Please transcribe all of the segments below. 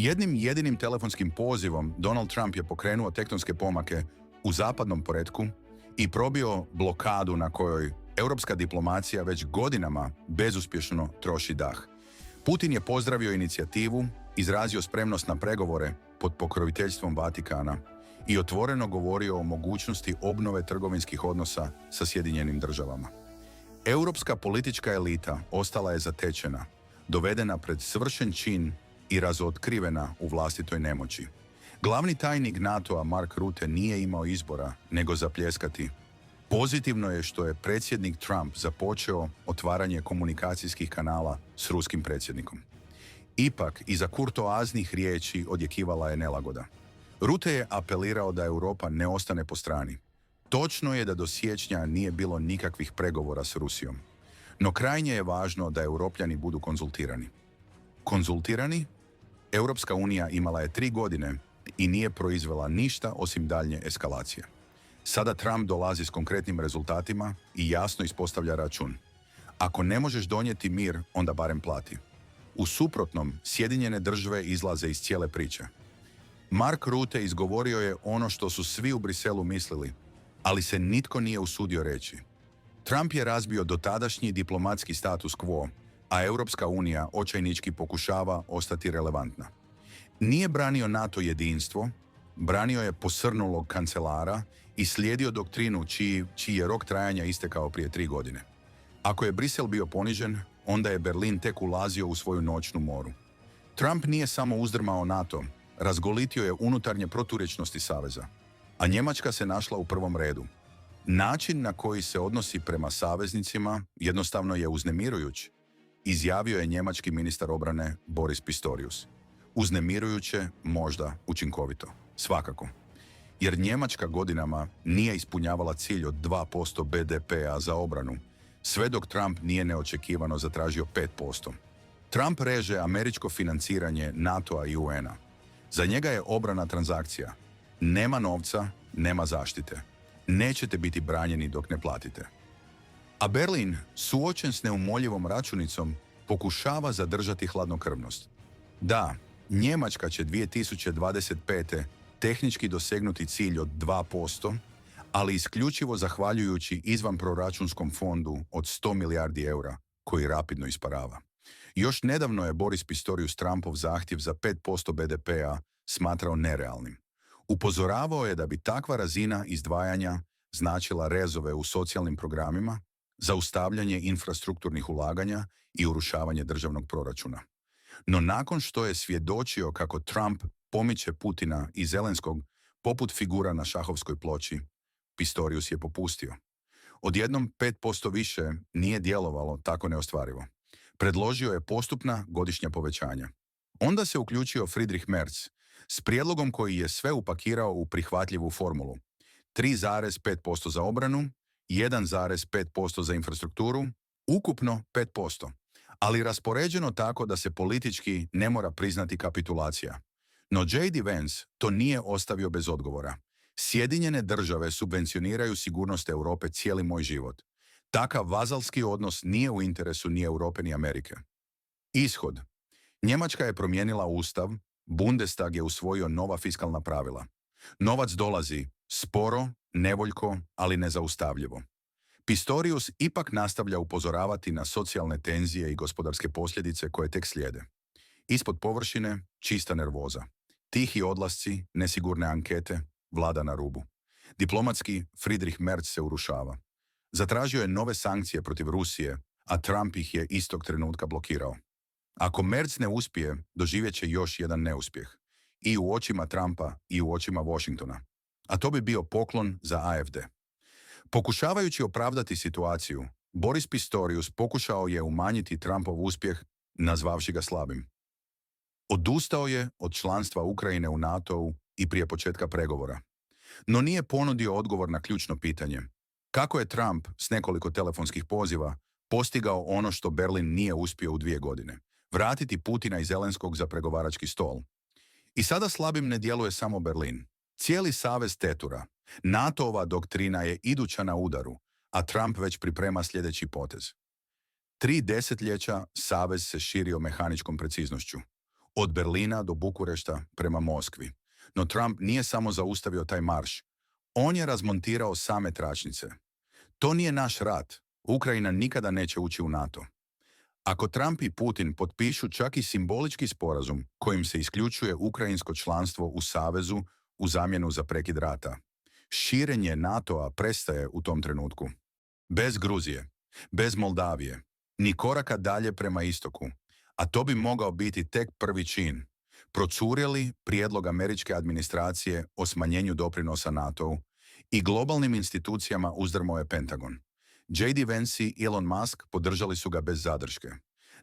Jednim jedinim telefonskim pozivom Donald Trump je pokrenuo tektonske pomake u zapadnom poretku i probio blokadu na kojoj europska diplomacija već godinama bezuspješno troši dah. Putin je pozdravio inicijativu, izrazio spremnost na pregovore pod pokroviteljstvom Vatikana i otvoreno govorio o mogućnosti obnove trgovinskih odnosa sa Sjedinjenim državama. Europska politička elita ostala je zatečena, dovedena pred svršen čin i razotkrivena u vlastitoj nemoći. Glavni tajnik NATO-a Mark Rutte nije imao izbora nego zapljeskati. Pozitivno je što je predsjednik Trump započeo otvaranje komunikacijskih kanala s ruskim predsjednikom. Ipak, iza kurtoaznih riječi odjekivala je nelagoda. Rutte je apelirao da Europa ne ostane po strani. Točno je da do siječnja nije bilo nikakvih pregovora s Rusijom. No krajnje je važno da Europljani budu konzultirani. Konzultirani? Europska unija imala je 3 godine i nije proizvela ništa osim daljnje eskalacije. Sada Trump dolazi s konkretnim rezultatima i jasno ispostavlja račun. Ako ne možeš donijeti mir, onda barem plati. U suprotnom, Sjedinjene države izlaze iz cijele priče. Mark Rutte izgovorio je ono što su svi u Briselu mislili, ali se nitko nije usudio reći. Trump je razbio dotadašnji diplomatski status quo, a Europska unija očajnički pokušava ostati relevantna. Nije branio NATO jedinstvo, branio je posrnulog kancelara i slijedio doktrinu čiji je rok trajanja istekao prije 3 godine. Ako je Brisel bio ponižen, onda je Berlin tek ulazio u svoju noćnu moru. Trump nije samo uzdrmao NATO, razgolitio je unutarnje proturječnosti saveza, a Njemačka se našla u prvom redu. Način na koji se odnosi prema saveznicima jednostavno je uznemirujuć, izjavio je njemački ministar obrane Boris Pistorius. Uznemirujuće, možda učinkovito. Svakako. Jer Njemačka godinama nije ispunjavala cilj od 2% BDP-a za obranu, sve dok Trump nije neočekivano zatražio 5%. Trump reže američko financiranje NATO-a i UN-a. Za njega je obrana transakcija. Nema novca, nema zaštite. Nećete biti branjeni dok ne platite. A Berlin, suočen s neumoljivom računicom, pokušava zadržati hladnokrvnost. Da, Njemačka će 2025. tehnički dosegnuti cilj od 2%, ali isključivo zahvaljujući izvanproračunskom fondu od 100 milijardi eura, koji rapidno isparava. Još nedavno je Boris Pistorius Trumpov zahtjev za 5% BDP-a smatrao nerealnim. Upozoravao je da bi takva razina izdvajanja značila rezove u socijalnim programima, zaustavljanje infrastrukturnih ulaganja i urušavanje državnog proračuna. No nakon što je svjedočio kako Trump pomiče Putina i Zelenskog poput figura na šahovskoj ploči, Pistorius je popustio. Odjednom 5% više nije djelovalo tako neostvarivo. Predložio je postupna godišnja povećanja. Onda se uključio Friedrich Merz s prijedlogom koji je sve upakirao u prihvatljivu formulu. 3,5% za obranu, 1,5% za infrastrukturu, ukupno 5%, ali raspoređeno tako da se politički ne mora priznati kapitulacija. No J.D. Vance to nije ostavio bez odgovora. Sjedinjene države subvencioniraju sigurnost Europe cijeli moj život. Takav vazalski odnos nije u interesu ni Europe ni Amerike. Ishod. Njemačka je promijenila ustav, Bundestag je usvojio nova fiskalna pravila. Novac dolazi sporo, nevoljko, ali nezaustavljivo. Pistorius ipak nastavlja upozoravati na socijalne tenzije i gospodarske posljedice koje tek slijede. Ispod površine, čista nervoza. Tihi odlasci, nesigurne ankete, vlada na rubu. Diplomatski, Friedrich Merz se urušava. Zatražio je nove sankcije protiv Rusije, a Trump ih je istog trenutka blokirao. Ako Merz ne uspije, doživjet će još jedan neuspjeh. I u očima Trumpa i u očima Washingtona. A to bi bio poklon za AfD. Pokušavajući opravdati situaciju, Boris Pistorius pokušao je umanjiti Trumpov uspjeh, nazvavši ga slabim. Odustao je od članstva Ukrajine u NATO-u i prije početka pregovora. No nije ponudio odgovor na ključno pitanje. Kako je Trump s nekoliko telefonskih poziva postigao ono što Berlin nije uspio u 2 godine? Vratiti Putina i Zelenskog za pregovarački stol. I sada slabim ne djeluje samo Berlin. Cijeli savez tetura. NATO-ova doktrina je iduća na udaru, a Trump već priprema sljedeći potez. 3 desetljeća savez se širio mehaničkom preciznošću. od Berlina do Bukurešta prema Moskvi. No Trump nije samo zaustavio taj marš, on je razmontirao same tračnice. To nije naš rat. Ukrajina nikada neće ući u NATO. Ako Trump i Putin potpišu čak i simbolički sporazum kojim se isključuje ukrajinsko članstvo u savezu u zamjenu za prekid rata, širenje NATO-a prestaje u tom trenutku. Bez Gruzije, bez Moldavije, ni koraka dalje prema istoku, a to bi mogao biti tek prvi čin. Procurjeli prijedlog američke administracije o smanjenju doprinosa NATO-u i globalnim institucijama uzdrmao je Pentagon. J.D. Vance i Elon Musk podržali su ga bez zadrške.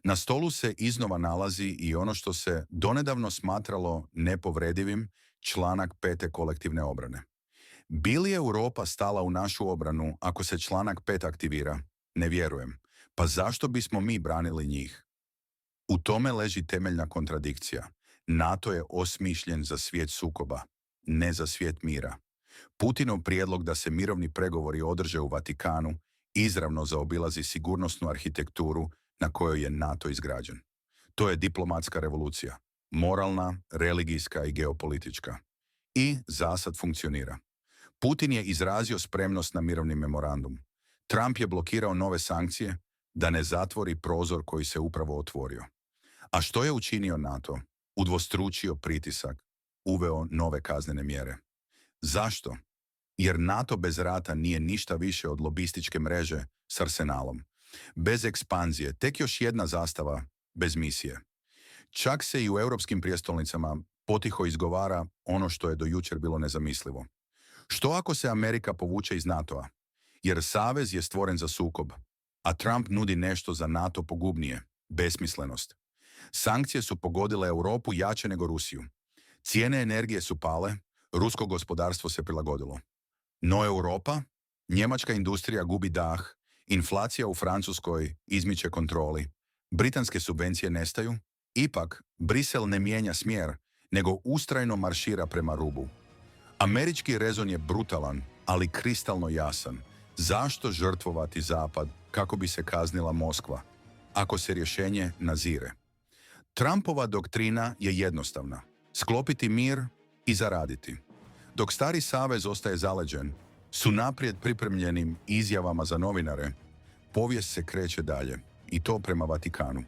Na stolu se iznova nalazi i ono što se donedavno smatralo nepovredivim, članak 5. kolektivne obrane. Bi li Europa stala u našu obranu ako se članak 5 aktivira? Ne vjerujem. Pa zašto bismo mi branili njih? U tome leži temeljna kontradikcija. NATO je osmišljen za svijet sukoba, ne za svijet mira. Putinov prijedlog da se mirovni pregovori održe u Vatikanu izravno zaobilazi sigurnosnu arhitekturu na kojoj je NATO izgrađen. To je diplomatska revolucija, moralna, religijska i geopolitička. I zasad funkcionira. Putin je izrazio spremnost na mirovni memorandum. Trump je blokirao nove sankcije da ne zatvori prozor koji se upravo otvorio. A što je učinio NATO? Udvostručio pritisak, uveo nove kaznene mjere. Zašto? Jer NATO bez rata nije ništa više od lobističke mreže s arsenalom. Bez ekspanzije, tek još jedna zastava bez misije. Čak se i u europskim prijestolnicama potiho izgovara ono što je do jučer bilo nezamislivo. Što ako se Amerika povuče iz NATO-a? Jer savez je stvoren za sukob, a Trump nudi nešto za NATO pogubnije, besmislenost. Sankcije su pogodile Europu jače nego Rusiju. Cijene energije su pale, rusko gospodarstvo se prilagodilo. No Europa, njemačka industrija gubi dah, inflacija u Francuskoj izmiče kontroli, britanske subvencije nestaju, ipak Brisel ne mijenja smjer, nego ustrajno maršira prema rubu. Američki rezon je brutalan, ali kristalno jasan. Zašto žrtvovati Zapad kako bi se kaznila Moskva, ako se rješenje nazire? Trumpova doktrina je jednostavna. Sklopiti mir i zaraditi. Dok stari savez ostaje zaleđen, s unaprijed pripremljenim izjavama za novinare, povijest se kreće dalje, i to prema Vatikanu.